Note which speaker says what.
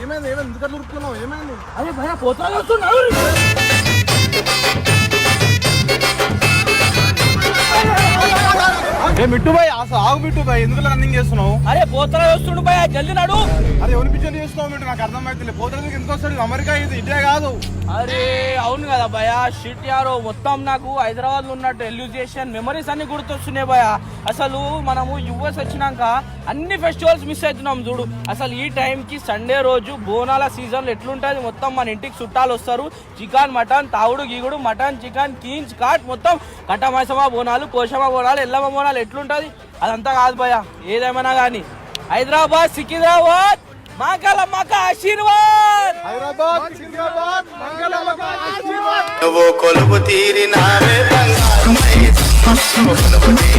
Speaker 1: ఏమైంది ఎందుకు ఉరుకుతున్నావు? ఏమైంది?
Speaker 2: అరే భయ పోతా వస్తున్నావు.
Speaker 1: మిట్టు భాయ్ అసలు ఆగు మిట్టు భాయ్, ఎందుకు రన్నింగ్ చేస్తున్నావు?
Speaker 2: అరే పోతరా వస్తుండు భయ, జల్దీ నడు.
Speaker 1: అరే ఎవరి పిచ్చని చేస్తున్నావు మిట్టు? నాకు అర్థమైతే పోతరా ఎందుకు వస్తాడు? అమెరికా ఇది ఇటే కాదు.
Speaker 2: అరే అవును కదా భయ, షిట్ యారో మొత్తం నాకు హైదరాబాద్ లో ఉన్నట్టు ఎల్యూజేషన్ మెమరీస్ అన్ని గుర్తొస్తున్నాయి భయ. అసలు మనము యుఎస్ వచ్చినాక అన్ని ఫెస్టివల్స్ మిస్ అవుతున్నాం చూడు. అసలు ఈ టైం కి సండే రోజు బోనాల సీజన్ ఎట్లుంటది, మొత్తం మన ఇంటికి చుట్టాలు వస్తారు. చికెన్ మటన్ తావుడు గీగుడు, మటన్ చికెన్ కీన్స్ కాట్ మొత్తం కట్టమైసమా బోనాలు, పోషమా బోనాలు, ఎల్లమ్మ బోనాలు ఎట్లుంటది. అదంతా కాదు భయ, ఏదేమైనా గానీ హైదరాబాద్ సికింద్రాబాద్ మంగళమ్మక ఆశీర్వాద్.
Speaker 1: హైదరాబాద్ సికింద్రాబాద్ మంగళమ్మక ఆశీర్వాద్.
Speaker 3: నువ్వు కొలువు తీరినావే బంగారు